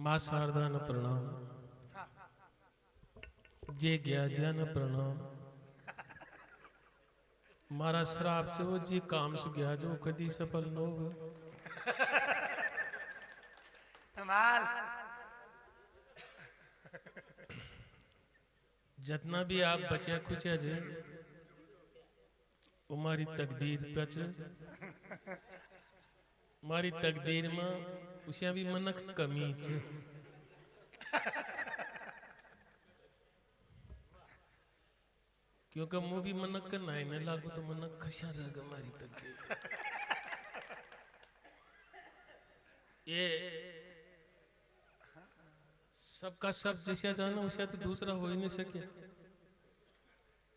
मां शारदा न प्रणाम, जे गया जन प्रणाम। मारा श्राप छो जी काम सु गया जो कदी सफल न हो। कमाल। जितना भी आप बचे खुचे जे मारी तकदीर पच मारी तकदीर में उसे भी मनक कमी छे। क्योंकि मुँह भी मनक का नाई न लागू तो मनक खशा रहेगा मारी तकदीर। ये सबका सब जैसा जाना उसे तो दूसरा हो ही नहीं सके।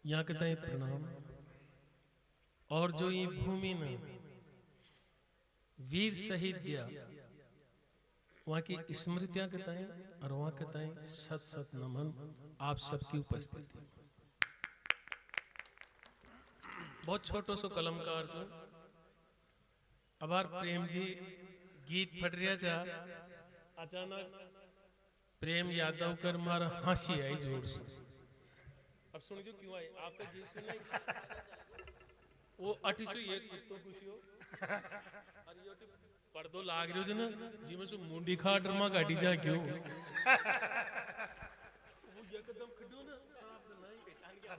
यहाँ कहता है प्रणाम। और जो ये भूमि में वीर शहीद दिया वहां की स्मृतियां कहता है और वहां कहता है सत सत नमन आप सबकी उपस्थिति। बहुत छोटो सो कलमकार जो अबार प्रेम जी गीत फट रहा जा अचानक प्रेम यादव कर मारा हंसी आई जोर से। अब सुन जो क्यों आई आपका गीत सुने वो अटिसु एक कुत्तो खुशियो और यो पर्दो लाग रहो जो ना जी में सो मुंडी खाट रमा गाड़ी जा क्यों वो एकदम खड़ो ना सांप नहीं पहचान गया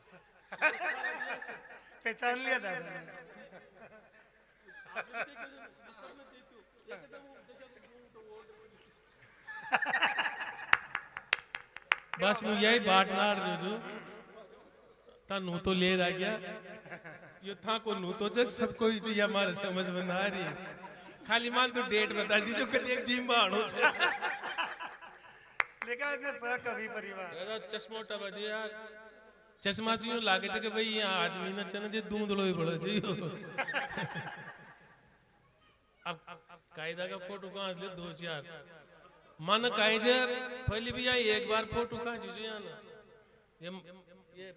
पहचान लिया दादा ने। बस मैं यही बात नार रहो जो ता नू तो ले रह गया यो था को नू तो जग सब कोई जो ये हमारे समझ में ना आ रही खाली मान तो डेट बता दी जो कभी एक जिम बाणो छे लेकिन जो सह कवि परिवार दादा चश्मा उठा दिया यार चश्मा से यूं लागे छे कि भाई यहाँ आदमी न चने जे दूंधड़ो ही बड़ो जी अब कायदा का फोटो कहाँ ले दो चार मन काहे जे पहले भी आई एक बार फोटो कहाँ जी यहाँ ना ये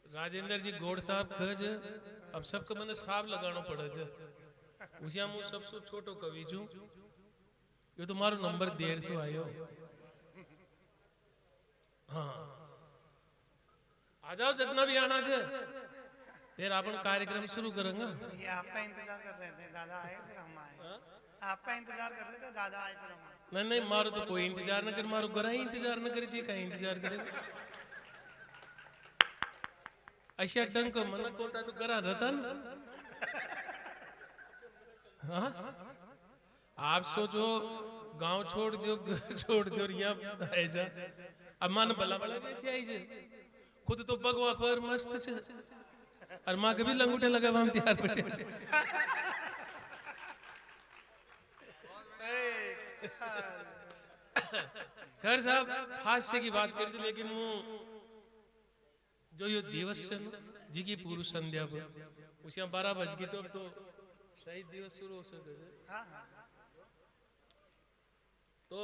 राजेंद्र जी गोड़ साहब खज अब सबको मैंने साहब लगाना पड़ा जे उसे हम सबसे छोटो कवि छू ये तो मारो नंबर 150 आयो। हाँ आ जाओ जितना भी आना है फिर अपन कार्यक्रम शुरू करेंगे। ये आपका इंतजार कर रहे थे दादा आए फिर हम आए। आपका इंतजार कर रहे थे दादा आए फिर हम आए। नहीं नहीं मारो तो कोई इंतजार न कर मारो गरा ही इंतजार न करे जी कहीं इंतजार करे ऐसा डंक मन को होता तो गरा रहता ना। हाँ? आप सोचो गांव छोड़ दियो घर छोड़ दियो यहाँ आए जा अब मान भला भला वैसे आई जे खुद तो भगवा पर मस्त छे और माँ के भी लंगूटे लगे हम तैयार बैठे छे। खैर साहब हास्य की बात करी थी लेकिन वो जो ये दिवस है ना जी की पूर्व संध्या पर उसे 12 बज गई तो अब तो सही दिवस शुरू हो सके तो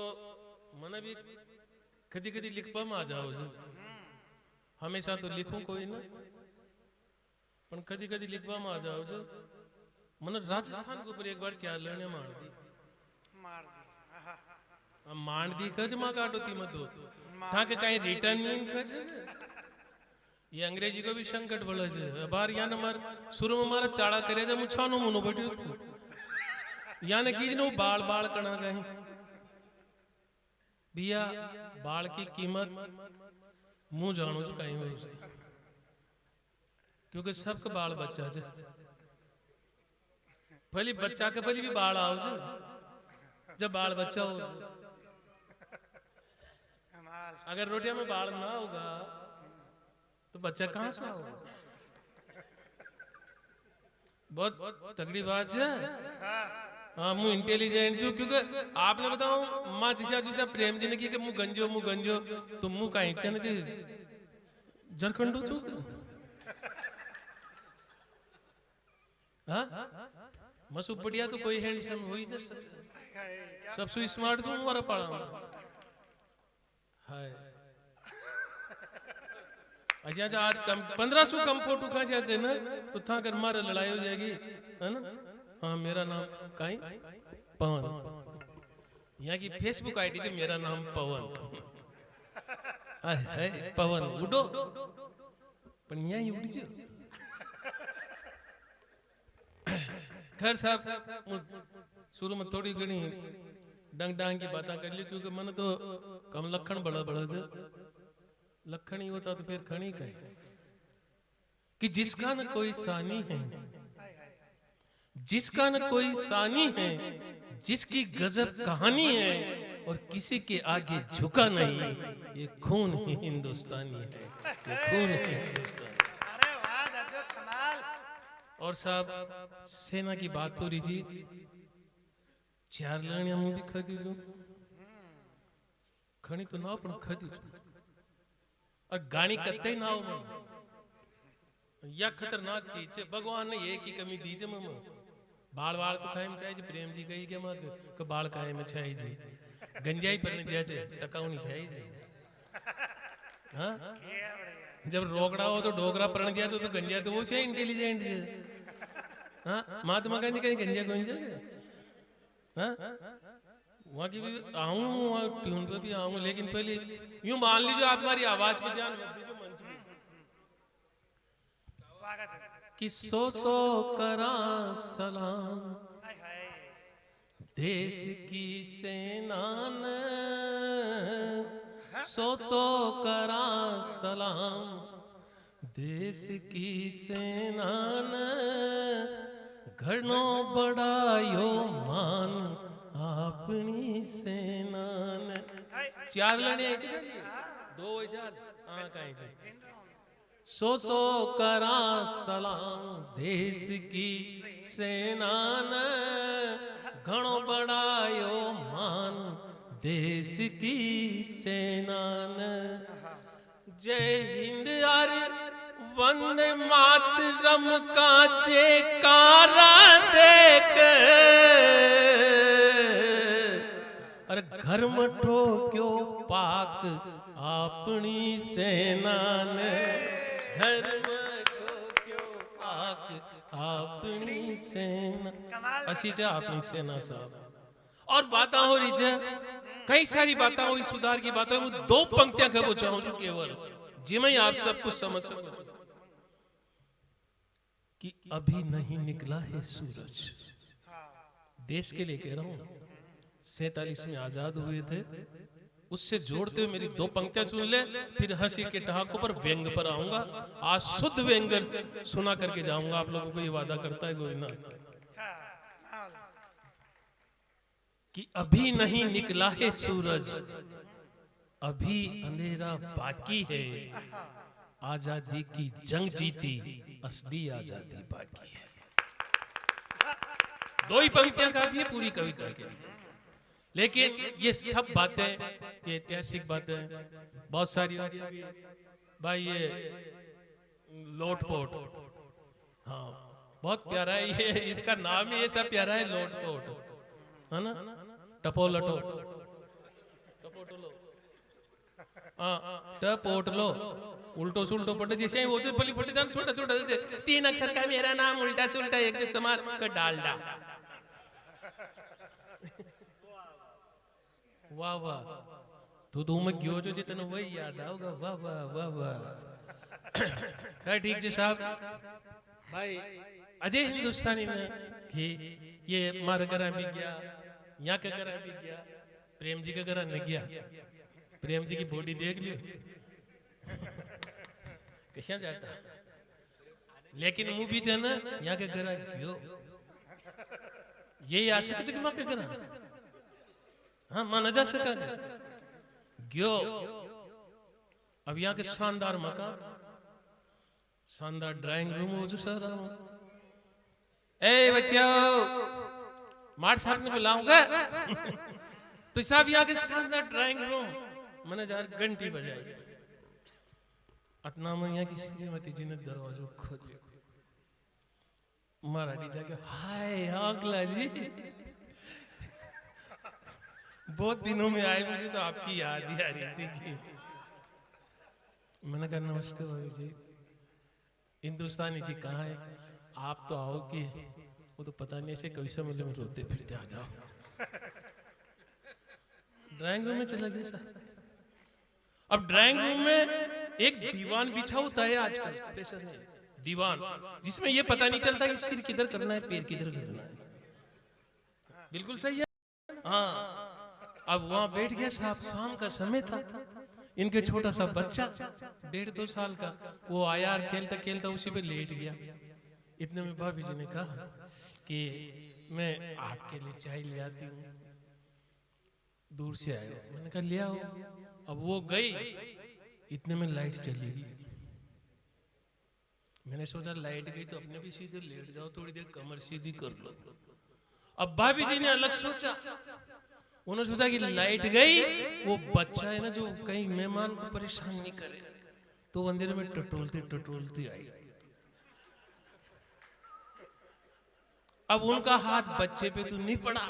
मना भी कदी कदी लिखवा में आ जाओ जो हमेशा तो लिखूं कोई ना पर कदी कदी लिखवा में आ जाओ जो मन राजस्थान के ऊपर एक बार चार लड़ने मार दी मान दी कज मां काटो ती मत दो था के कहीं रिटर्न नहीं कर ये अंग्रेजी को भी संकट बोला है बार यहाँ न मार शुरू में मारा चाड़ा करे जब मुछानो मुनो बैठे यहाँ ने कीज नो बाल बाल कना कहीं भैया बाल की कीमत मुंह जानो जो कहीं हो क्योंकि सबका बाल बच्चा है पहले बच्चा के पहले भी बाल आओ जो जब बाल बच्चा हो अगर रोटिया में बाल ना होगा तो बच्चा कहां से होगा। बहुत तगड़ी बात है। हाँ मुँह इंटेलिजेंट छू क्योंकि आपने बताओ माँ जिसा जिसा प्रेम जी ने की कि मुँह गंजो तो मुँह का इंचन जरखंडो छू हाँ मसु बढ़िया तो कोई हैंडसम हो ही नहीं सकता सबसे स्मार्ट तो हमारा पड़ा हाय अच्छा जो आज कम 1500 कम फोटो खा जाते ना तो था कर मारे लड़ाई हो जाएगी है ना। हाँ मेरा नाम काई पवन यहाँ की फेसबुक आईडी जो मेरा नाम पवन है पवन उडो पर यहाँ ही उड़ जो खैर साहब शुरू में थोड़ी घनी डंग डांग की बातें कर ली क्योंकि मैंने तो कम लखन बड़ा बड़ा जो लखन ही होता तो फिर खनी का कि जिसका न कोई सानी है जिसका न कोई सानी है जिसकी गजब कहानी है और किसी के आगे झुका नहीं ये खून ही हिंदुस्तानी है ये खून ही हिंदुस्तानी। अरे वाह दादू कमाल। और साहब सेना की बात हो रही जी 4 लणिया मुंह भी खदी लो खणी तो ना पण खदी और गानी कत्ते ही ना हो मन या खतरनाक चीज है भगवान ने एक ही कमी दी जे मम बाल बाल तो खाए में चाहिए प्रेम जी गई के मत को बाल खाए में चाहिए जी गंजाई पर नहीं दिया जे टकाऊ नहीं चाहिए हाँ जब रोकड़ा हो तो डोगरा परण गया तो गंजा तो वो से इंटेलिजेंट है हाँ महात्मा गांधी कहीं गंजा गुंजा हाँ वहाँ की भी आऊँ वहाँ ट्यून पे भी आऊँ लेकिन पहले यूं मान लीजिए आप हमारी आवाज पे ध्यान मत दीजिए मंच में स्वागत है। कि सो करा सलाम हाय हाय। देश की सेना ने सो करा सलाम देश की सेना ने घणो बड़ायो मान अपनी सेना ने 4 लड़े एक जड़ी 2 4 हाँ कहीं जी सो करा सलाम देश की सेना ने घणो बड़ायो मान देश की सेना ने जय हिंद आर्य वंदे मातरम का जयकारा देख अरे घर में ठोक्यो पाक अपनी सेना ने घर में ठोक्यो पाक अपनी सेना असी जा अपनी सेना साहब और बातें हो रही है कई सारी बातें हुई सुधार की बातें मैं 2 पंक्तियां कहना चाहूं जो केवल जिमें आप सब कुछ समझ सको कि अभी नहीं निकला है सूरज देश के लिए कह रहा हूं 47 में आजाद हुए थे उससे जोड़ते हुए मेरी 2 पंक्तियां सुन ले फिर हंसी के ठहाकों पर व्यंग पर आऊंगा आज शुद्ध व्यंग सुना करके जाऊंगा आप लोगों को ये वादा करता है गोविंद कि अभी नहीं निकला है सूरज अभी अंधेरा बाकी है आजादी की जंग जीती असली आजादी बाकी है 2 ही पंक्तियां काफी है पूरी कविता के लिए लेकिन ये सब बातें ये ऐतिहासिक बातें बहुत सारी भाई ये लोटपोट हाँ बहुत प्यारा है ये इसका नाम ही ऐसा प्यारा है लोटपोट है ना टपो लटो टपोट लो उल्टो सुल्टो पटे जैसे वो जो पली फटे जान छोटा छोटा 3 अक्षर का मेरा नाम उल्टा से उल्टा एक समान का डालडा वाह वाह तू मैं क्यों जो जितना वही याद आओगा वाह वाह वाह वाह क्या ठीक जी साहब भाई अजय हिंदुस्तानी में कि ये मारा घर भी गया यहाँ का घर भी गया प्रेम जी का घर नहीं गया प्रेम जी की बॉडी देख लियो कैसा जाता लेकिन मुंह भी जाना यहाँ के घर क्यों यही आशा कि माँ के घर हाँ माना जा सका गयो अब यहाँ के शानदार मकान शानदार ड्राइंग रूम हो जो सर ए बच्चों मार साहब ने बुलाऊंगा तो साहब यहाँ के शानदार ड्राइंग रूम मैंने जार घंटी बजाई अतना में यहाँ की श्रीमती जी ने दरवाजा खोलियो मराठी जाके हाय अगला जी बहुत दिनों में आए मुझे तो आपकी याद ही आ रही थी कि मैंने कहा नमस्ते भाई जी हिंदुस्तानी जी कहाँ है आप तो आओ कि वो तो पता नहीं ऐसे कैसे मतलब में रोते फिरते आ जाओ ड्राइंग रूम में चला गया साहब। अब ड्राइंग रूम में एक दीवान बिछा होता है आजकल प्रेशर में, दीवान, जिसमें ये पता नहीं चलता कि सिर किधर करना है पैर किधर करना है। बिल्कुल सही है। हाँ, अब वहां बैठ गया साहब, शाम का समय था, इनके छोटा सा बच्चा 1.5-2 साल का, वो आया और खेलता खेलता उसी पे लेट गया। इतने में भाभी जी ने कहा कि मैं आपके लिए चाय ले आती हूँ, दूर से आए हो। मैंने कहा ले आओ। अब वो गई, इतने में लाइट चली गई। मैंने सोचा लाइट गई तो अपने भी सीधे लेट जाओ, थोड़ी देर कमर सीधी कर लो। अब भाभी जी ने अलग सोचा, उन्होंने सोचा कि लाइट गई, वो बच्चा है ना जो कहीं मेहमान को परेशान नहीं करे, तो अंधेरे में टटोलती टटोलती आई। अब उनका हाथ बच्चे पे तो नहीं पड़ा,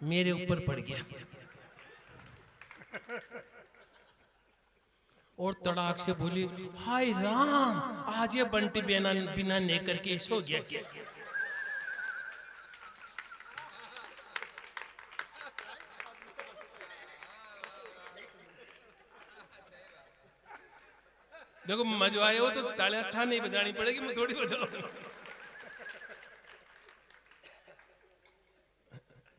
मेरे ऊपर पड़ गया और तड़ाक से बोली, हाय राम, आज ये बंटी बिना बिना नेकर के सो गया क्या? देखो मजा आया हो तो तालियां था नहीं बजानी पड़ेगी, मैं थोड़ी बजाऊं।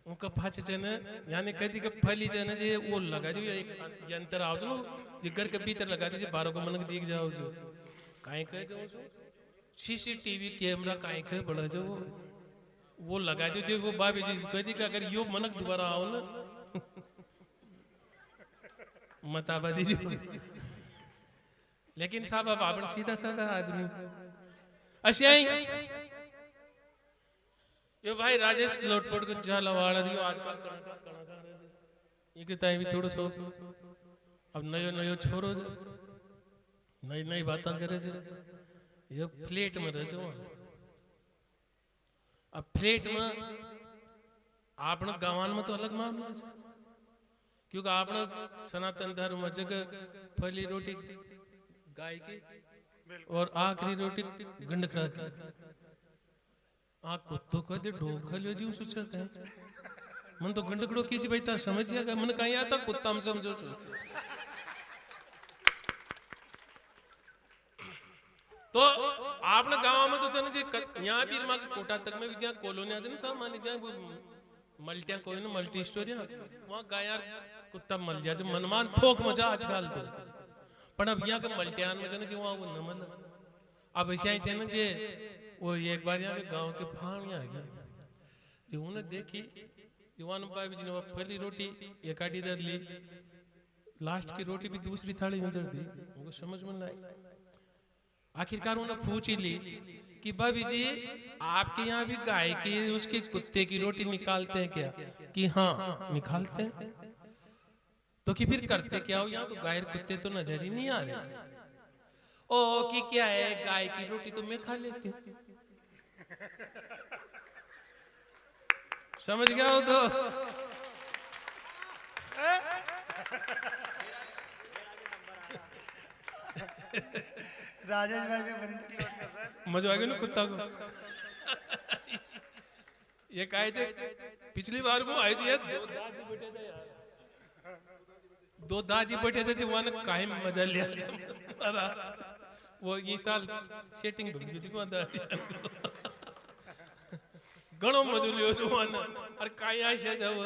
उनका फाचे चन यानी कहती कि फली चन जे वो लगा दियो, एक यंत्र आओ जो जे घर के भीतर लगा दीजिए, 12 को मनक दिख जाओ जो काहे कहे जो सीसीटीवी कैमरा काहे कहे बड़ा जो वो लगा दियो, जो वो भाभी जी कहती कि अगर यो मनक दोबारा आओ ना मत आवा दीजिए। लेकिन साहब अब आपण सीधा साधा आदमी अशी यो भाई राजेश लोटपोट को जाला वाड़ा रियो आजकल कणका ये कहता है भी थोड़ो सो अब नयो नयो छोरो जो नई नई बातें करे जो ये फ्लैट में रह जो। अब फ्लैट में आपण गांवान में तो अलग मामला है, क्योंकि आपण सनातन धर्म में जगह पहली रोटी गाय की और आखिरी रोटी गंडकड़ा की। आ कुत्तो कदे ढोखल्यो जीव सुचा कहे मन तो गंडकड़ो की जी भाई ता समझ गया मन कहीं आता कुत्ता में समझो छो। तो आपने गांव में तो जन जे यहाँ भी मा के कोटा तक में भी जहाँ कॉलोनी आते ना साहब, मान जहाँ वो मल्टिया कोई ना मल्टी स्टोरी वहाँ गाय यार कुत्ता मल जाए जो मनमान थोक मजा आजकल तो। पर अब यहाँ के मल्टियान में जन जो वहाँ वो न मतलब अब ऐसे ही थे ना जे वो एक बार यहाँ के गांव के फाण आ गया जो उन्हें देखी जवान भाई जी ने पहली रोटी एक आड़ी दर ली, लास्ट की रोटी भी दूसरी थाली में दर दी, उनको समझ में नहीं आई। आखिरकार उन्हें पूछ ही ली कि भाभी जी आपके यहाँ भी गाय की उसके कुत्ते की रोटी निकालते हैं क्या? कि हाँ निकालते हैं। तो कि फिर करते क्या हो यहाँ? तो गाय कुत्ते तो नजर ही नहीं आ रहे। ओ कि क्या है गाय की रोटी तो मैं खा लेती हूँ। समझ गया हो तो राजेश भाई भी बंदूक लोड कर रहा है। मजा आ गया ना कुत्ता को। ये कहे थे पिछली बार वो आए थे यार, दो दाजी बैठे थे जो वहां काहे मजा लिया था वो ये साल सेटिंग बन गई थी वहां दादी घणो मजो लियो जो वहां और काहे आ छे जाव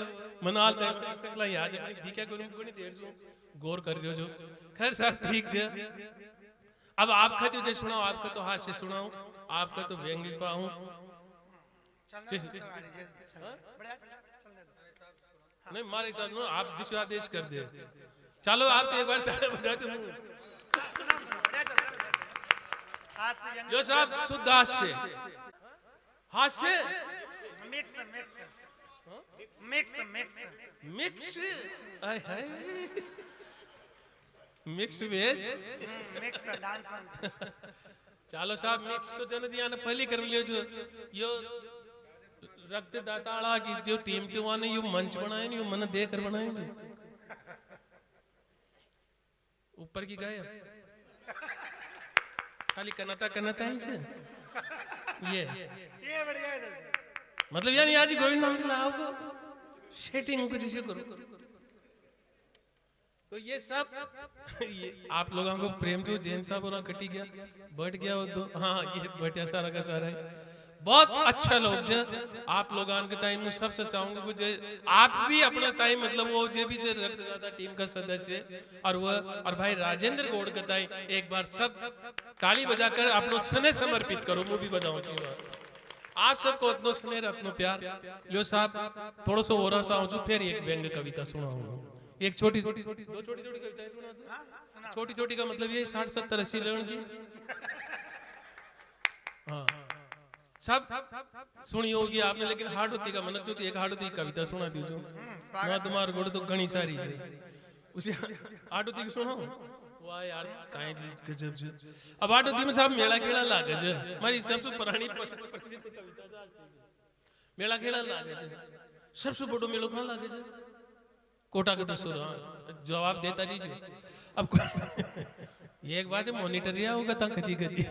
मनाल दे सकला आज अपनी दिखे को कोनी देर जो गौर कर रियो जो। खैर साहब ठीक है, अब आप कहते हो जैसे सुनाओ, आपका तो हाथ से सुनाओ, आपका तो व्यंग्य पाऊं नहीं मारे साहब नो आप जिस आदेश कर दे। चलो आप तो एक बार ताले बजा दो यो साहब शुद्ध हाथ से, हाथ से mix mix mix mix mix आय hi mix veg mix dance वांस। चालो साहब मिक्स तो जन दिया ने पहली कर लियो जो यो रक्तदाताड़ा की जो टीम चुवा ने यो मंच बनाए नहीं, यो मन देकर बनाए जो ऊपर की गए खाली कनाता ही से ये बढ़िया है मतलब यानी आज गोविंद लाओ को सेटिंग को जैसे करो तो ये सब ये आप लोगों को प्रेम जो जैन साहब और कटी गया बैठ गया वो दो हाँ ये बैठा सारा का सारा है बहुत अच्छा लोग जो आप लोगों के टाइम में सबसे चाहूंगा कि आप भी अपना टाइम मतलब वो जो भी जो रक्तदाता टीम का सदस्य और वो और भाई राजेंद्र गौड़ का टाइम एक बार सब ताली बजाकर आप लोग स्नेह समर्पित करो मैं भी बताऊं आप सबको इतना स्नेह इतना प्यार लियो साहब थोड़ा सा और सा आऊं फिर एक व्यंग्य कविता सुनाऊंगा एक छोटी दो छोटी छोटी कविताएं सुना दो छोटी छोटी का मतलब ये 60-70-80 लड़न की हाँ सब सुनी होगी आपने लेकिन हाडोती का मनक जो एक हाडोती की कविता सुना दी जो ना तुम्हारे गोड़ तो घनी सारी है उसे हाडोती की सुनाओ वाह यार काहे जी गजब जी अब हाडोती में साहब मेला खेला लागे जे हमारी सबसे पुरानी प्रसिद्ध कविता था मेला खेला लागे जे सबसे बड़ो मेलो कहां लागे जे कोटा के दसुर जवाब देता दीजिए अब ये एक बात है मॉनिटर या होगा ता कदी कदी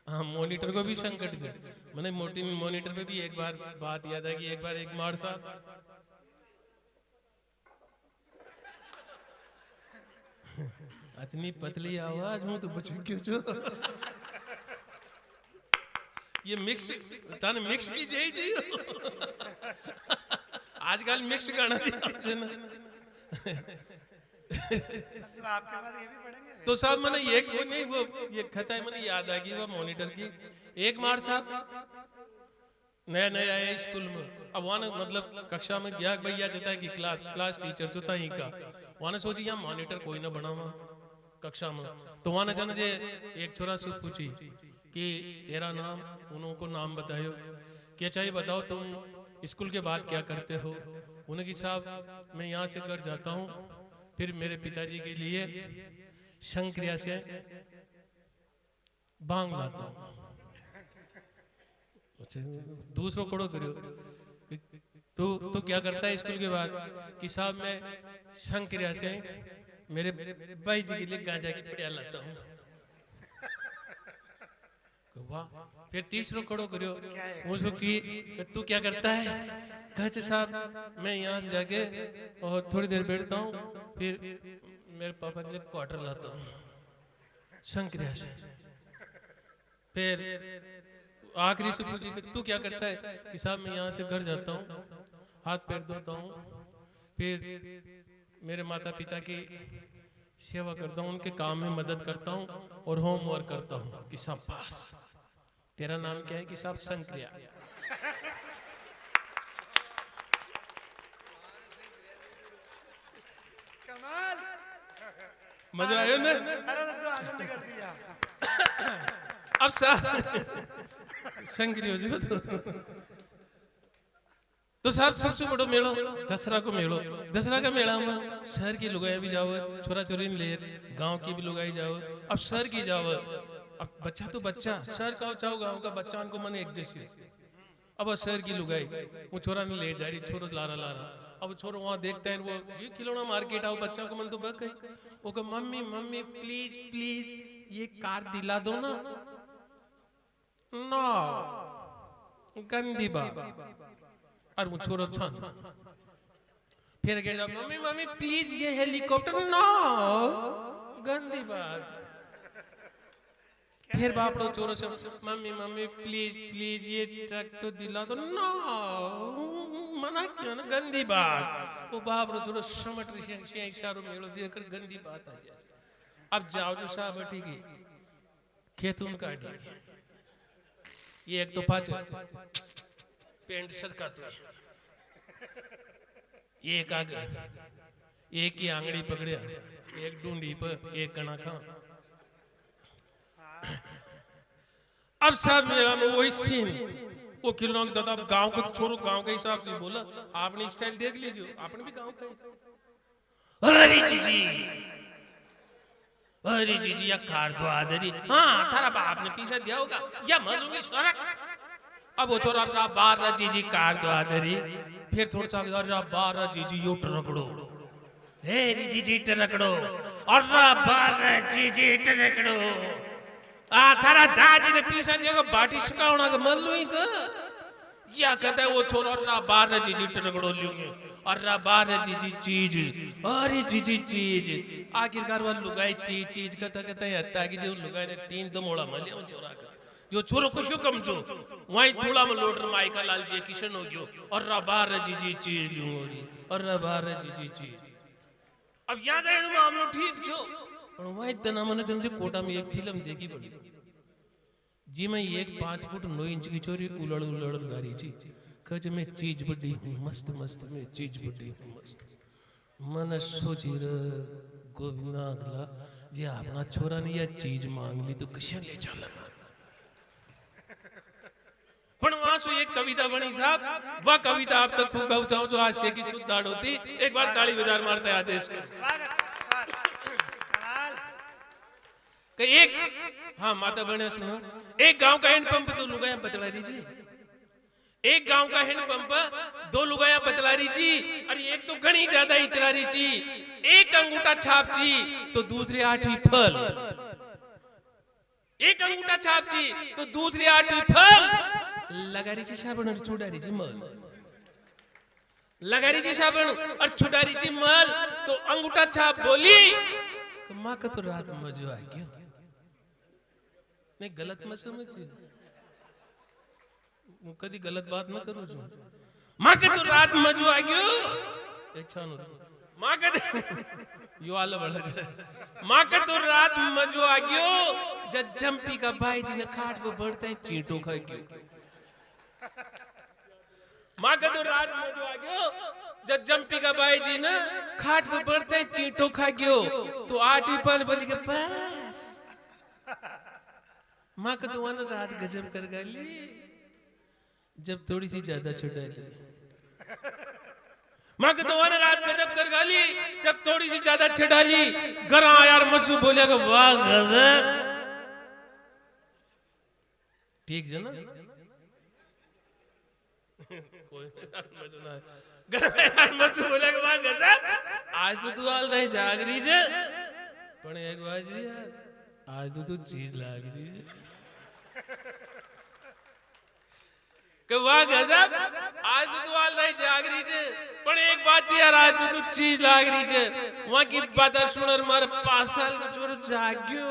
हाँ मॉनिटर को भी संकट है मैंने मॉनिटर पे भी एक बार बात याद है कि एक बार एक मार साहब इतनी पतली आवाज मुंह तो बच क्यों जो ये मिक्स ताने मिक्स की जई जी आजकल मिक्स गाना भी ना तो आपके बाद ये भी पढ़ेंगे तो साहब मैंने ये नहीं वो ये खता है मैंने याद आ गई वो मॉनिटर की एक मार साहब नया नया आया स्कूल में अब वहां मतलब कक्षा में गया भैया जाता है कि क्लास टीचर जो था ही का वहां सोची यहाँ मॉनिटर कोई ना बनावा कक्षा में तो वहां जाना जे एक छोरा से पूछी कि तेरा नाम उनको नाम बतायो क्या चाहिए बताओ तुम स्कूल के बाद क्या करते हो उन्होंने की साहब मैं यहाँ से घर जाता हूँ फिर मेरे पिताजी के लिए शंक्रिया से बांग लाता हूँ दूसरों कोड़ो करो तो क्या करता है स्कूल के बाद कि साहब मैं शंक्रिया से मेरे भाई जी के लिए गांजा की पड़िया लाता हूँ वाह फिर तीसरों खड़ो करो उसको कि तू क्या करता है कहे साहब मैं यहाँ से जाके और थोड़ी देर बैठता हूँ फिर मेरे पापा के लिए क्वार्टर लाता हूँ शंक्रिया से फिर आखिरी से पूछी कि तू क्या करता है कि साहब मैं यहाँ से घर जाता हूँ हाथ पैर धोता हूँ फिर मेरे माता पिता की सेवा करता हूँ उनके काम में मदद करता हूँ और होमवर्क करता हूँ कि साहब पास तेरा नाम क्या है कि साहब शंक्रिया कमाल मजा आया ना अरे तो आनंद कर दिया अब साहब शंक्रिया हो तो साहब सबसे बड़ो मेलो दसरा को मेलो दसरा का मेला में शहर की लुगाई भी जाओ छोरा छोरी ले गांव की भी लुगाई जाओ अब शहर की जाओ अब बच्चा तो बच्चा शहर का चाहो गांव का बच्चा उनको मन एक जैसे अब शहर की लुगाई वो छोरा ने ले जा रही छोरा ला रहा अब छोरा वहां देखता है वो ये खिलौना मार्केट आओ बच्चा को मन तो बक है वो कह मम्मी मम्मी प्लीज प्लीज ये कार दिला दो ना नो गंदी बात और वो छोरा छन फिर कह जाओ मम्मी मम्मी प्लीज ये हेलीकॉप्टर नो गंदी बात फिर बापड़ो चोरों से मम्मी मम्मी प्लीज प्लीज ये ट्रक तो दिला दो नो मना क्यों ना गंदी बात वो बापड़ो चोरों समट रही इशारों मेलो देकर गंदी बात आ जाए अब जाओ जो साहब ठीक है खेत उनका ये एक तो पाँच पेंट सरका तो एक आ गया एक ही आंगड़ी पकड़िया एक ढूंढी पर एक कणा खा अब साहब मेरा में वही सीन वो खिलौना दादा गांव को तो छोड़ो गांव के हिसाब से बोला आपने स्टाइल देख लीजिए आपने भी गांव का अरे जीजी या कार दो आदरी हाँ थारा बाप ने पीछे दिया होगा या मरूंगी सड़क अब वो छोरा रा बार जीजी कार दो आदरी फिर थोड़ा सा रा बार जीजी यो टरकड़ो हे जीजी टरकड़ो और रा बार जीजी टरकड़ो आ थारा दाजी ने पीछे दिया बाटी सुकावना के मल्लू ही का या कहता है वो छोरा रा बार है जीजी टरगड़ो लूंगे और रा बार है जीजी चीज अरे जीजी चीज आखिरकार वो लुगाई चीज चीज कहता कहता है हत्ता कि जो लुगाई ने 3 दो मोड़ा मले वो छोरा का जो छोरो कुछ कम जो वहीं थोड़ा में लोड माइका लाल जी किशन हो गयो और रा बार है जीजी चीज लूंगो और रा बार है जीजी चीज अब याद आए मामलो ठीक जो पर वहीं तना मैंने जब कोटा में एक फिल्म देखी पड़ी जी मैं एक 5 फुट 9 इंच की छोरी उलड़ उलड़ गारी जी कज मैं चीज बड़ी हूँ मस्त मस्त मैं चीज बड़ी हूँ मस्त मन सोची र गोविंदा अगला जी अपना छोरा ने यह चीज मांग ली तो किशन ले चला पण वहां से एक कविता बनी साहब वह कविता आप तक पहुंचाऊं जो आज की शुद्धाड़ होती एक बार ताली बजार मारता है आदेश को एक हाँ माता बहने सुनो एक गांव का हैंडपंप दो लुगाया बतला रही एक गांव का हैंडपंप 2 लुगाया बतला रही जी अरे एक तो घनी ज्यादा इतरा रही जी एक अंगूठा छाप जी तो दूसरे 8वीं फल एक अंगूठा छाप जी तो दूसरे 8वीं फल लगा रही जी साबण और छुड़ा रही जी मल लगा रही जी साबण और छुड़ा रही जी मल तो अंगूठा छाप बोली माँ का तो रात मजो आ गया नहीं गलत मत समझिए कभी गलत बात ना करो जो माँ के तो रात मजो आ गयो अच्छा माँ के यो आला बढ़ा जाए माँ के तो रात मजो आ गयो जब जम्पी का भाई जी ने खाट पे बढ़ता है चींटो खा गयो माँ के तो रात मजो आ गयो जब जम्पी का भाई जी ने खाट पे बढ़ता है चींटो खा गयो तो 8वीं पल बोली के बस माँ का तो वहां रात गजब कर गाली जब थोड़ी सी ज्यादा छुड़ा ली माँ का तो वहां रात गजब कर गाली जब थोड़ी सी ज्यादा छुड़ा ली गरा यार मसू बोलेगा वाह गजब ठीक है ना कोई गरा यार मसू बोलेगा वाह गजब आज तो तू हाल रही जाग रही है पण एक बाजी यार आज तो तू चीज लाग रही है कि वाह गजब आज तो तू हाल नहीं जाग रही है पर एक बात यार आज तो तू चीज लाग रही है वहां की बात सुनर मार 5 साल का जोर जाग्यो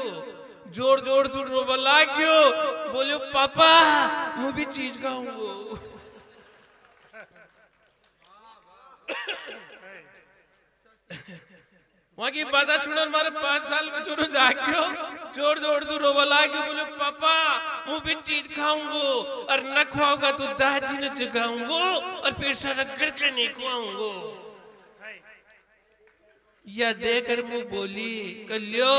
जोर जोर से रोबा लाग्यो बोलियो पापा मैं भी चीज खाऊंगो वहां की बात सुनर मारे 5 साल का जोर जाग्यो जोर जोर से रोबा लाग्यो बोलियो पापा मैं भी चीज खाऊंगो और न खुआऊंगा तो दादी ने जगाऊंगो और फिर सारा घर के नहीं खुआऊंगो या देकर मुंह बोली कल्यो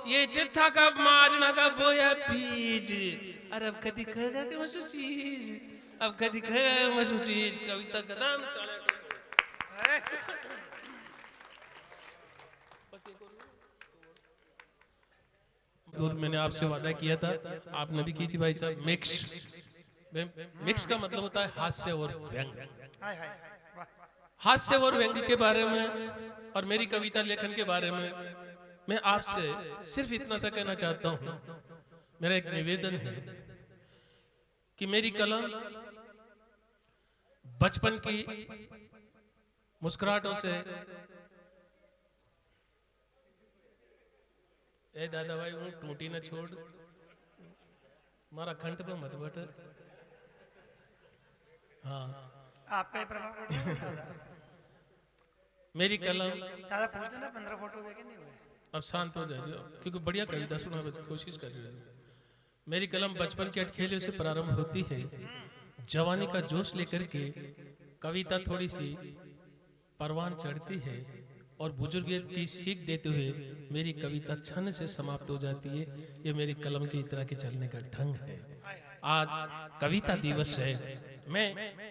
ये चिट्ठा का माजना का बोया बीज और अब कदी खाएगा कि मसू चीज अब कदी खाएगा मसू चीज कविता कदम दूर मैंने आपसे वादा किया था आपने भी की थी भाई साहब मिक्स का मतलब होता है हास्य और व्यंग हास्य और व्यंग के बारे में और मेरी कविता लेखन के बारे में मैं आपसे सिर्फ इतना सा कहना चाहता हूं मेरा एक निवेदन है कि मेरी कलम बचपन की मुस्कुराहटों से ए दादा भाई वो टूटी न छोड़ मारा खंड पे मत बट हाँ आप पे प्रभाव पड़ रहा है दादा मेरी कलम दादा पूछते ना 15 फोटो हुए कि नहीं हुए अब शांत हो जाइए क्योंकि बढ़िया कविता सुना बस कोशिश कर रही हूँ मेरी कलम बचपन के अटखेले से प्रारंभ होती है जवानी का जोश लेकर के कविता थोड़ी सी परवान चढ़ती है और बुजुर्ग की सीख देते हुए मेरी कविता क्षण से समाप्त हो जाती है ये मेरी कलम की तरह के चलने का ढंग है आज कविता दिवस है मैं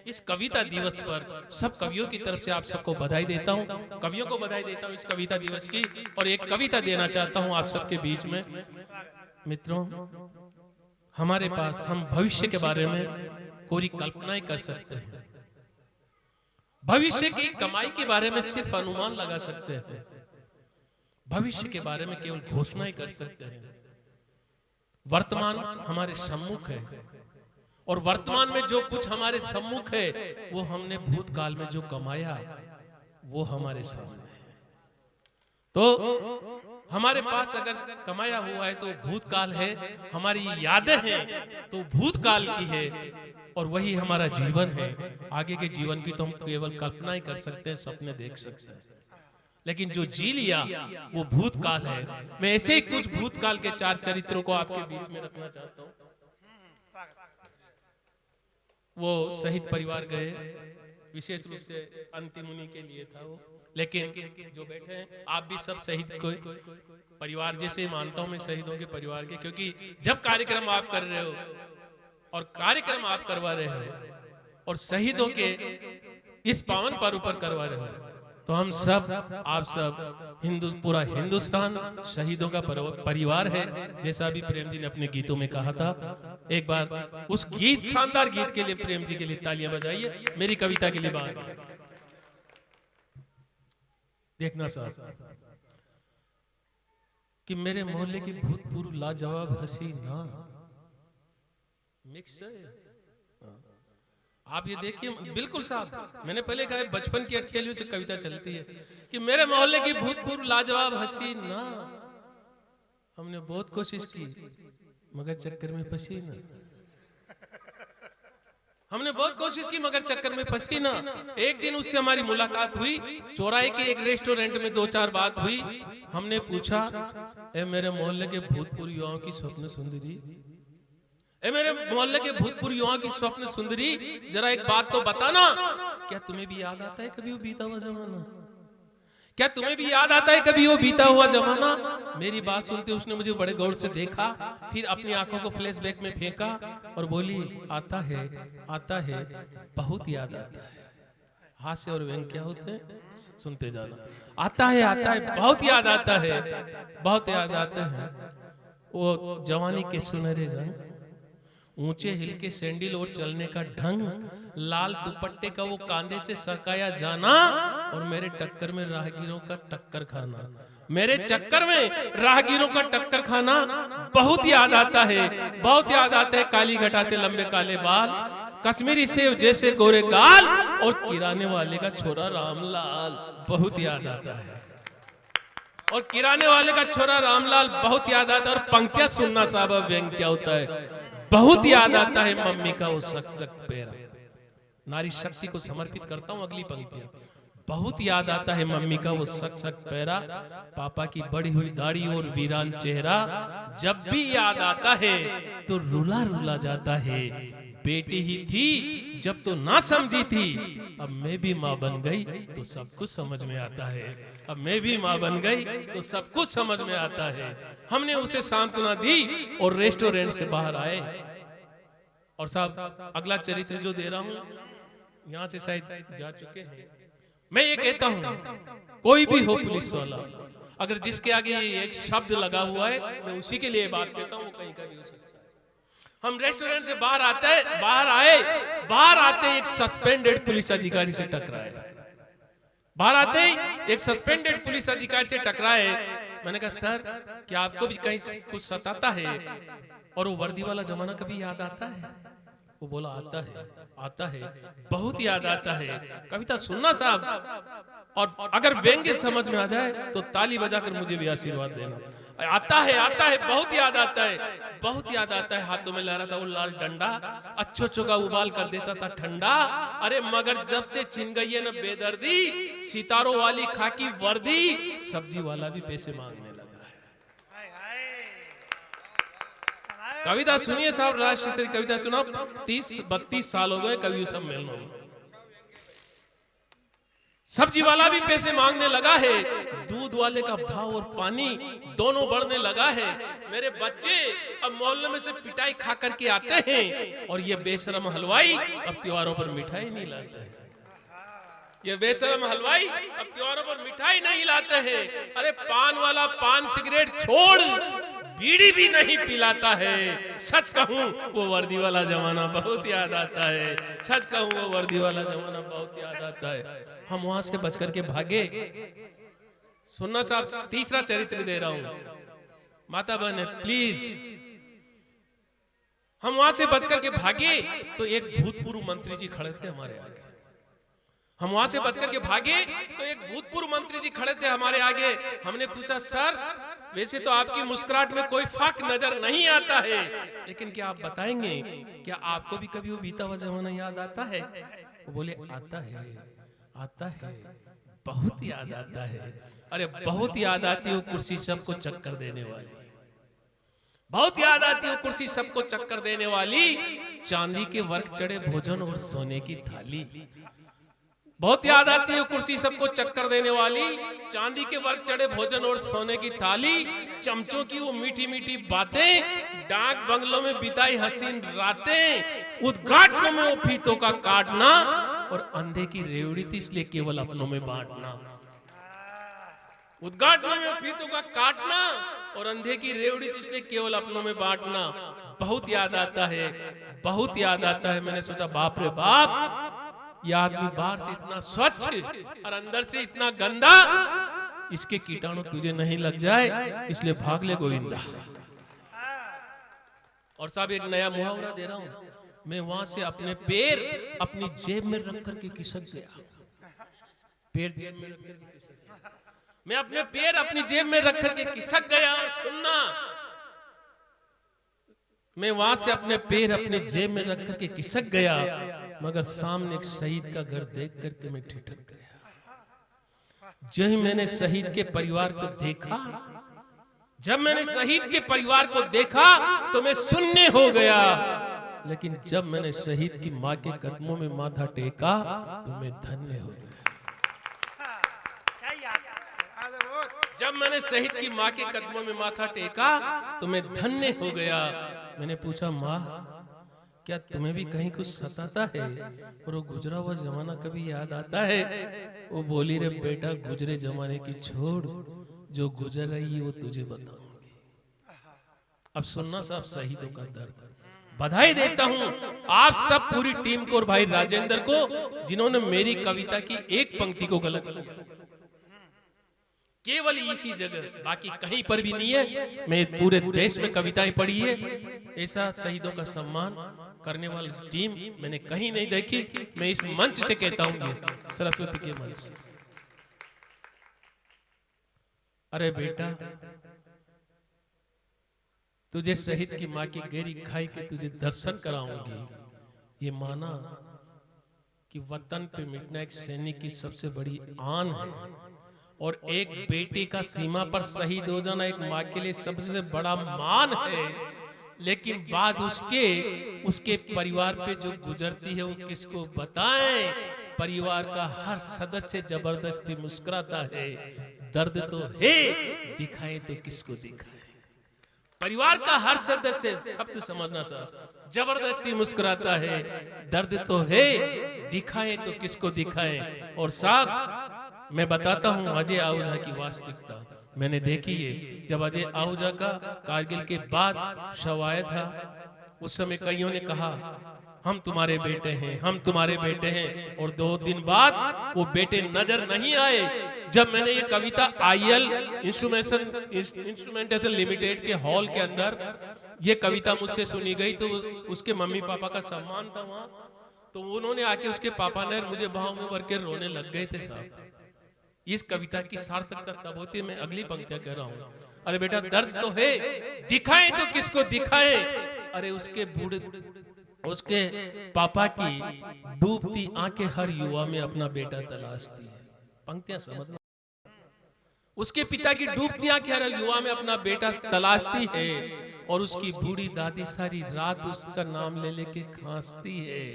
इस कविता दिवस पर सब कवियों की तरफ से आप सबको बधाई देता हूँ कवियों को बधाई देता हूँ इस कविता दिवस की और एक कविता देना चाहता हूँ आप सबके बीच में मित्रों हमारे पास हम भविष्य के बारे में कोई कल्पनाएं कर सकते हैं भविष्य की कमाई के बारे में सिर्फ अनुमान लगा सकते हैं भविष्य के बारे में केवल घोषणाएं कर सकते हैं वर्तमान हमारे सम्मुख है और वर्तमान में जो कुछ हमारे सम्मुख है वो हमने भूतकाल में जो कमाया वो हमारे सामने है। तो हमारे पास अगर कमाया हुआ है तो भूतकाल है, हमारी यादें हैं तो भूतकाल की है, और वही हमारा जीवन है। आगे के जीवन की तो हम केवल कल्पना ही कर सकते हैं, सपने देख सकते हैं, लेकिन जो जी लिया वो भूतकाल है। मैं ऐसे ही कुछ भूतकाल के 4 चरित्रों को आपके बीच में रखना चाहता हूँ। वो शहीद परिवार गए, विशेष रूप से अंतिम मुनि के लिए था वो, लेकिन जो बैठे हैं आप भी सब शहीद को परिवार जैसे मानता हूं मैं, शहीदों के परिवार के, क्योंकि जब कार्यक्रम आप कर रहे हो और कार्यक्रम आप करवा रहे हो और शहीदों के इस पावन पर्व पर करवा रहे हो, तो हम सब, आप सब, पूरा हिंदुस्तान शहीदों का परिवार है, जैसा भी प्रेम जी ने अपने गीतों में कहा था। एक बार उस गीत, शानदार गीत के लिए प्रेम जी के लिए तालियां बजाइए। मेरी कविता के लिए बात देखना साहब कि मेरे मोहल्ले की भूतपूर्व लाजवाब हसीना मिक्स है। आप ये देखिए, बिल्कुल साहब, मैंने पहले कहा बचपन की अटखेलियों से कविता चलती है कि मेरे मोहल्ले की भूतपूर्व लाजवाब हसीना, हमने बहुत कोशिश की मगर चक्कर में फंसी ना, हमने बहुत कोशिश की मगर चक्कर में फंसी ना। एक दिन उससे हमारी मुलाकात हुई, चौराहे के एक रेस्टोरेंट में 2-4 बात हुई। हमने पूछा, ए मेरे मोहल्ले के भूतपूर्व युवाओं की स्वप्न सुंदरी, ए मेरे मोहल्ले के भूतपूर्व युवाओं की स्वप्न सुंदरी, जरा एक बात तो बताना, क्या तुम्हें भी याद आता है कभी वो बीता हुआ जमाना? क्या तुम्हें भी याद आता है कभी वो बीता हुआ जमाना? मेरी बात सुनते उसने मुझे बड़े गौर से देखा, फिर अपनी आंखों को फ्लैशबैक में फेंका और बोली, आता है, बहुत याद आता है। हास्य और व्यंग क्या होते हैं सुनते जाना। आता है, बहुत याद आता है, बहुत याद आते हैं वो जवानी के सुनहरे रंग, ऊंचे हिल के सैंडल और चलने का ढंग, लाल दुपट्टे का वो कांधे से सरकाया जाना, और मेरे टक्कर में राहगीरों का टक्कर खाना, मेरे चक्कर में राहगीरों का टक्कर खाना बहुत याद आता है, बहुत याद आता है। काली घटा से लंबे काले बाल, कश्मीरी सेव जैसे गोरे गाल, और किराने वाले का छोरा रामलाल बहुत याद आता है, और किराने वाले का छोरा रामलाल बहुत याद आता है। और पंक्तियां सुनना साहब, व्यंग क्या होता है, बहुत याद आता है मम्मी का वो सख्त पैरा, नारी शक्ति को समर्पित करता हूं अगली पंक्तियां। बहुत याद आता है मम्मी का वो सख्त पैरा, पापा की बढ़ी हुई दाढ़ी और वीरान चेहरा, जब भी याद आता है तो रुला रुला जाता है। बेटी ही थी जब तो ना समझी थी, अब मैं भी माँ बन गई तो सब कुछ समझ में आता है, अब मैं भी माँ बन गई तो सब कुछ समझ में आता है। हमने उसे सांत्वना दी और रेस्टोरेंट से बाहर आए। और साहब अगला चरित्र जो दे रहा हूं यहां से शायद जा चुके हैं। मैं ये कहता हूं, कोई भी हो पुलिस वाला, अगर जिसके आगे एक शब्द लगा हुआ है, मैं उसी के लिए बात कहता हूं, वो कहीं का भी हो सकता है। हम रेस्टोरेंट से बाहर आते एक सस्पेंडेड पुलिस अधिकारी से टकराए, बाहर आते ही एक सस्पेंडेड पुलिस अधिकारी से टकराए। मैंने कहा, सर क्या आपको भी कहीं कुछ सताता है और वो वर्दी वाला जमाना कभी याद आता है? वो बोला, आता है, बहुत याद आता है। कविता सुनना साहब, और अगर व्यंग्य समझ में आ जाए तो ताली बजाकर मुझे भी आशीर्वाद देना। आता है, बहुत याद आता है, बहुत याद आता है। हाथों में ला रहा था वो लाल डंडा, अच्छो का उबाल कर देता था ठंडा। अरे मगर जब से छिन गई है न बेदर्दी, सितारों वाली खाकी वर्दी, सब्जी वाला भी पैसे मांगने लगा है। कविता सुनिए साहब, राष्ट्रीय कविता सुना। 30-32 साल हो गए कवि सम्मेलनों में, सब्जी वाला भी पैसे मांगने लगा है, दूध वाले का भाव और पानी दोनों बढ़ने लगा है। मेरे बच्चे अब मोहल्ले में से पिटाई खा करके आते हैं, और ये बेशरम हलवाई अब त्योहारों पर मिठाई नहीं लाते हैं। ये बेशरम हलवाई अब त्योहारों पर मिठाई नहीं लाते हैं। अरे पान वाला पान सिगरेट छोड़ बीड़ी भी नहीं पिलाता है। सच कहूं वो वर्दी वाला जमाना बहुत याद आता है, सच कहूं वो वर्दी वाला जमाना बहुत याद आता है। हम वहां से बचकर के भागे। सुनना साहब, तीसरा चरित्र दे रहा हूं। माता बहन प्लीज, हम वहां से बच करके भागे तो एक भूतपूर्व मंत्री जी खड़े थे हमारे आगे। हम वहां से बच करके भागे तो एक भूतपूर्व मंत्री जी खड़े थे हमारे आगे। हमने पूछा, सर वैसे तो आपकी मुस्कुराहट में कोई फर्क नजर नहीं आता है, लेकिन क्या आप बताएंगे, क्या आपको भी कभी वो बीता हुआ जमाना याद आता है? वो बोले, आता है, आता है, बहुत याद आता है। अरे बहुत याद आती है वो कुर्सी सबको चक्कर देने वाली, बहुत याद आती है वो कुर्सी सबको चक्कर देने वाली, चांदी के वर्क चढ़े भोजन और सोने की थाली। बहुत याद आती है कुर्सी सबको चक्कर देने वाली, चांदी के वर्क चढ़े भोजन और सोने की थाली, चमचों की वो मीठी मीठी बातें, डाक बंगलों में बिताई हसीन रातें, उद्घाटनों में वो फीतों का काटना और अंधे की रेवड़ी थी इसलिए केवल अपनों में बांटना। उद्घाटनों में वो फीतों का काटना और अंधे की रेवड़ी थी इसलिए केवल अपनों में बांटना। बहुत याद आता है, बहुत याद आता है। मैंने सोचा, बाप रे बाप, यह आदमी बाहर से इतना स्वच्छ और अंदर से इतना गंदा, इसके कीटाणु तुझे नहीं लग जाए इसलिए भाग ले गोविंदा। और साहब एक नया मुहावरा दे रहा हूं, मैं वहां से अपने पैर अपनी जेब में रख करके खिसक गया। पैर जेब में रख करके खिसक गया, मैं अपने पैर अपनी जेब में रख करके खिसक गया। और सुनना, मैं वहां से अपने पैर अपने जेब में रख करके खिसक गया, मगर सामने एक शहीद का घर देख करके मैं ठिठक गया। जब ही मैंने शहीद के परिवार को देखा, जब मैंने शहीद के परिवार को देखा तो मैं शून्य हो गया, लेकिन जब मैंने शहीद की मां के कदमों में माथा टेका तो मैं धन्य हो गया। जब मैंने शहीद की मां के कदमों में माथा टेका तो मैं धन्य हो गया। मैंने पूछा, माँ क्या तुम्हें भी कहीं कुछ सताता है और वो गुजरा हुआ जमाना कभी याद आता है? वो बोली, रे बेटा, गुजरे जमाने की छोड़, जो गुजर रही है वो तुझे बताऊंगी। अब सुनना साहब शहीदों का दर्द। बधाई देता हूं आप सब पूरी टीम को और भाई राजेंद्र को, जिन्होंने मेरी कविता की एक पंक्ति को गलत किया, केवल इसी जगह, बाकी कहीं पर भी नहीं है। मैं पूरे देश में कविताएं पढ़ी है, ऐसा शहीदों का सम्मान करने वाली टीम मैंने कहीं नहीं देखी। मैं इस मंच से कहता हूं, सरस्वती के मंच से, अरे बेटा, तुझे शहीद की मां की गहरी खाई के तुझे दर्शन कराऊंगी। ये माना कि वतन पे मिटना एक सैनिक की सबसे बड़ी आन है, और एक बेटे का सीमा पर शहीद हो जाना एक मां के लिए सबसे बड़ा मान है। लेकिन बाद उसके परिवार पे जो गुजरती है वो किसको बताएं? परिवार का हर सदस्य जबरदस्ती मुस्कुराता है, दर्द तो है, दिखाएं तो किसको दिखाएं? परिवार का हर सदस्य, शब्द समझना साहब, जबरदस्ती मुस्कुराता है, दर्द तो है, दिखाएं तो किसको दिखाएं? और साहब मैं बताता हूं अजय आहूजा की वास्तविकता मैंने देखी है। जब अजय आहूजा का कारगिल के बाद शव आया था, उस समय कईयों ने कहा, हम तुम्हारे बेटे हैं, हम तुम्हारे बेटे हैं, और 2 दिन बाद वो बेटे नजर नहीं आए। जब मैंने ये कविता आईएल इंस्ट्रूमेंटेशन लिमिटेड के हॉल के अंदर ये कविता मुझसे सुनी गई, तो उसके मम्मी पापा का सम्मान था वहां, तो उन्होंने आके, उसके पापा ने मुझे बाहों में भर के रोने लग गए थे साहब। इस कविता की सार्थकता तब होती है, मैं अगली पंक्तियां कह रहा हूं, अरे बेटा, दर्द तो है, दिखाएं तो किसको दिखाएं? अरे उसके पापा की डूबती आंखें हर युवा में अपना बेटा तलाशती है। पंक्तियां समझना, उसके पिता की डूबती आंखें हर युवा में अपना बेटा तलाशती है, और उसकी बूढ़ी दादी सारी रात उसका नाम ले लेके खांसती है।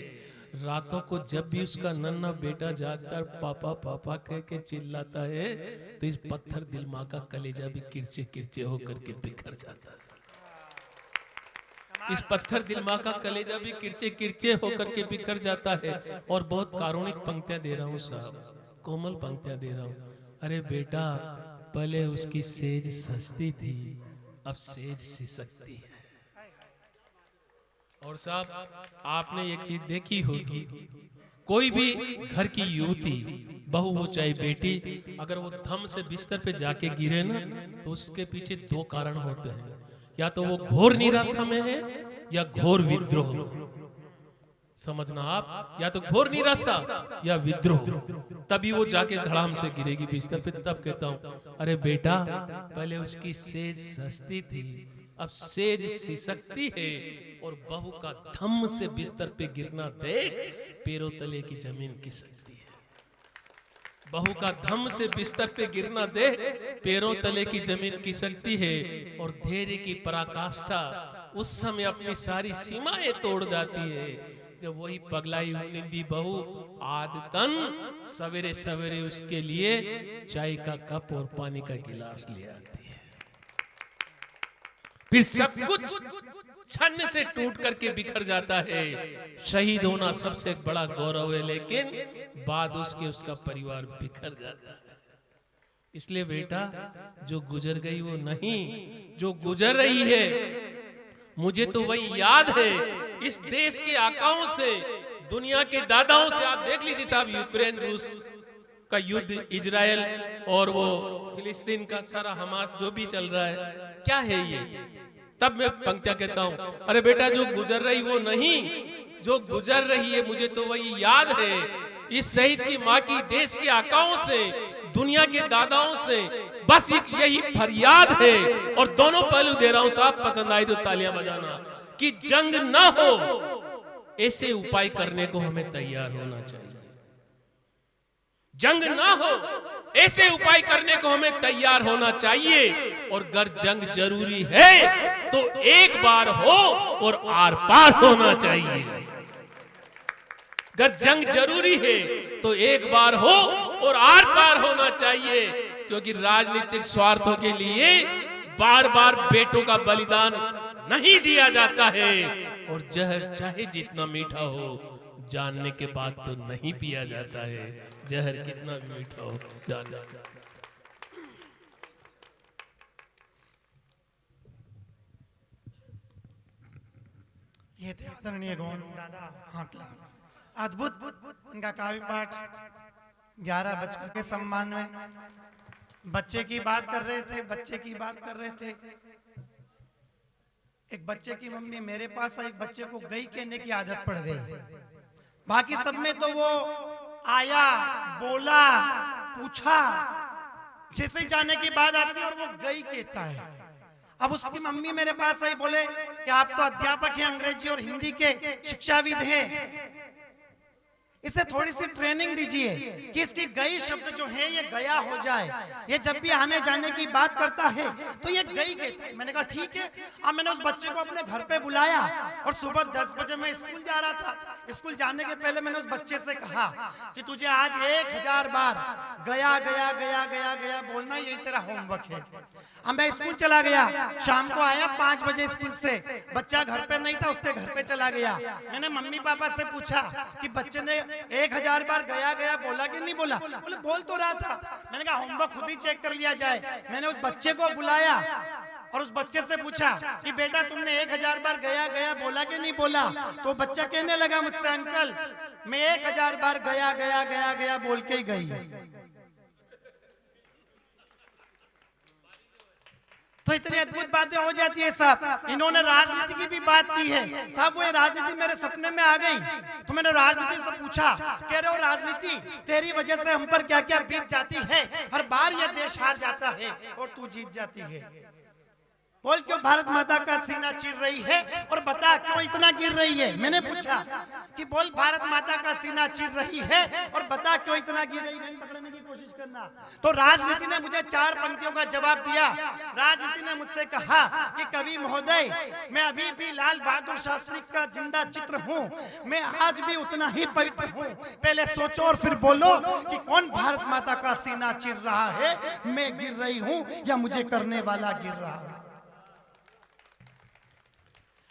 रातों को जब भी उसका नन्हा बेटा जागकर पापा पापा कह के चिल्लाता है, तो इस पत्थर दिल माँ का कलेजा भी किरचे किरचे होकर के बिखर जाता है। इस पत्थर दिल माँ का कलेजा भी किरचे किरचे होकर के बिखर जाता है। और बहुत कारुणिक पंक्तियां दे रहा हूँ साहब, कोमल पंक्तियां दे रहा हूँ। अरे बेटा, पहले उसकी सेज सस्ती थी, अब सेज सिसकती है। और साहब आपने एक चीज देखी होगी, कोई भी घर की युवती, बहू हो चाहे बेटी, अगर वो धम से बिस्तर पे जाके गिरे ना, तो उसके पीछे 2 कारण होते हैं। या तो वो घोर निराशा में है या घोर विद्रोह। समझना आप, या तो घोर निराशा या विद्रोह, तभी वो जाके धड़ाम से गिरेगी बिस्तर पे। तब कहता हूं, अरे बेटा, पहले उसकी सेज सस्ती थी, अब सेज सिसकती है, और बहू का धम से बिस्तर पे गिरना देख, पैरों तले की जमीन खिसकती है। बहू का धम से बिस्तर पे गिरना देख, पैरों तले की जमीन खिसकती है, और धैर्य की पराकाष्ठा उस समय अपनी सारी सीमाएं तोड़ जाती है, जब वही पगलाई निंदी बहू आदतन सवेरे सवेरे उसके लिए चाय का कप और पानी का गिलास ले आती है। फिर सब कुछ छन्न से टूट करके बिखर जाता है। शहीद होना सबसे बड़ा गौरव है, लेकिन बाद उसके उसका परिवार बिखर जाता है। इसलिए बेटा, जो गुजर गई वो नहीं, जो गुजर रही है, मुझे तो वही याद है। इस देश के आकाओं से, दुनिया के दादाओं से, आप देख लीजिए साहब, यूक्रेन रूस का युद्ध, इजराइल और वो फिलिस्तीन का सारा हमास जो भी चल रहा है, क्या है ये? तब मैं पंक्तियां कहता हूं, अरे बेटा, जो गुजर रही वो नहीं, जो गुजर रही है मुझे तो वही याद है। इस शहीद की माँ की, देश के आकाओं से, दुनिया के दादाओं से बस एक यही फरियाद है। और दोनों पहलू दे रहा हूं साहब, पसंद आए तो तालियां बजाना, कि जंग ना हो ऐसे उपाय करने को हमें तैयार होना चाहिए। जंग ना हो ऐसे उपाय करने को हमें तैयार होना चाहिए। और अगर जंग जरूरी है तो एक बार हो और आर पार होना चाहिए। अगर जंग जरूरी है तो एक बार हो और आर पार होना चाहिए, क्योंकि राजनीतिक स्वार्थों के लिए बार बार बेटों का बलिदान नहीं दिया जाता है। और जहर चाहे जितना मीठा हो, जानने के बाद तो नहीं पिया जाता है। जहर कितना भी मीठा हो, जानना। ये थे आदरणीय गौन दादा हाटला। अद्भुत इनका काव्य पाठ 11 बजकर के सम्मान में। बच्चे की बात कर रहे थे, बच्चे की बात कर रहे थे। एक बच्चे की मम्मी मेरे पास आई, एक बच्चे को गई कहने की आदत पड़ गई। बाकी सब में तो वो आया, बोला, पूछा, जैसे ही जाने की बात आती है और वो गई कहता है। अब उसकी मम्मी मेरे पास आई, बोले कि आप तो अध्यापक हैं, अंग्रेजी और हिंदी के शिक्षाविद हैं, इसे थोड़ी सी ट्रेनिंग दीजिए कि इसकी गई शब्द जो है ये गया हो जाए। ये जब भी आने जाने की बात करता है तो ये गई कहता है। मैंने कहा ठीक है। अब मैंने उस बच्चे को अपने घर पे बुलाया और सुबह 10 बजे मैं स्कूल जा रहा था। स्कूल जाने के पहले मैंने उस बच्चे से कहा कि तुझे आज 1000 बार गया गया गया गया गया बोलना, यही तेरा होमवर्क है। अब मैं स्कूल चला गया, शाम को आया 5 बजे स्कूल से, बच्चा घर पे नहीं था, उसके घर पे चला गया। मैंने मम्मी पापा से पूछा कि बच्चे ने 1000 बार गया गया बोला कि नहीं बोला? बोले बोल तो रहा था। मैंने कहा होमवर्क खुद ही चेक कर लिया जाए। मैंने उस बच्चे को बुलाया और उस बच्चे से पूछा कि बेटा तुमने 1000 बार गया गया बोला कि नहीं बोला? तो बच्चा कहने लगा मुझसे, अंकल मैं 1000 बार गया गया गया गया बोल के ही गई। तो इतनी अद्भुत बातें हो जाती है साहब। इन्होंने राजनीति की भी बात की है साहब। वो राजनीति मेरे सपने में आ गई तो मैंने राजनीति से पूछा, कह रहे हो राजनीति तेरी वजह से हम पर क्या क्या बीत जाती है, हर बार ये देश हार जाता है और तू जीत जाती है। बोल क्यों भारत माता का सीना चीर रही है और बता क्यों इतना गिर रही है। मैंने पूछा कि बोल भारत माता का सीना चीर रही है और बता क्यों इतना गिर रही है, पकड़ने की कोशिश करना। तो राजनीति ने मुझे 4 पंक्तियों का जवाब दिया। राजनीति ने मुझसे कहा कि कवि महोदय, मैं अभी भी लाल बहादुर शास्त्री का जिंदा चित्र हूँ, मैं आज भी उतना ही पवित्र हूँ। पहले सोचो और फिर बोलो कि कौन भारत माता का सीना चीर रहा है, मैं गिर रही हूँ या मुझे करने वाला गिर रहा है।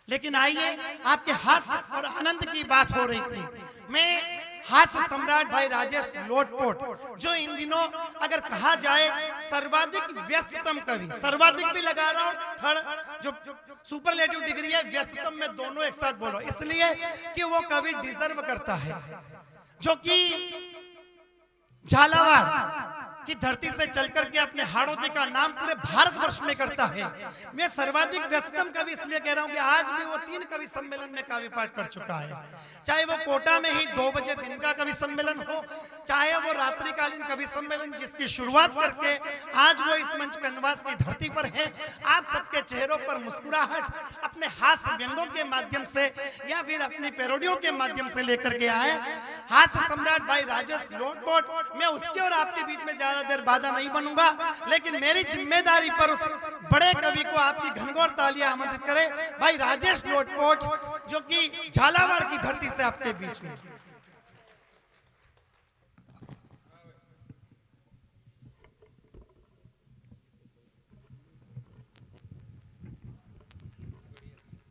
लेकिन आइए, आपके हास्य और आनंद की बात हो रही थी। मैं हास्य सम्राट भाई राजेश लोटपोट, जो इन दिनों अगर कहा जाए सर्वाधिक व्यस्ततम कवि, सर्वाधिक भी लगा रहा हूं, थर्ड जो सुपरलेटिव डिग्री है व्यस्ततम में दोनों एक साथ बोलो, इसलिए कि वो कवि डिजर्व करता है। जो कि झालावाड़ की धरती से चल करके अपने हाड़ोती का नाम पूरे भारतवर्ष में करता है। मैं सर्वाधिक व्यस्तम कवि इसलिए कह रहा हूं कि आज भी वो 3 कवि सम्मेलन में काव्य पाठ कर चुका है, चाहे वो कोटा में ही 2 बजे दिन का कवि सम्मेलन हो, चाहे वो रात्रिकालीन कवि सम्मेलन जिसकी शुरुआत करके आज वो इस मंच कनवास की धरती पर है। आप सबके चेहरों पर मुस्कुराहट अपने हास्य व्यंगों के माध्यम से या फिर अपनी पैरोडियों के माध्यम से लेकर के आए। हास्य सम्राट भाई राजेश लोटपोट, मैं उसके और आपके बीच में ज्यादा देर बाधा नहीं बनूंगा, लेकिन मेरी जिम्मेदारी पर उस बड़े कवि को आपकी घनघोर तालियां आमंत्रित करें, भाई राजेश लोटपोट, जो कि झालावाड़ की धरती से आपके बीच में।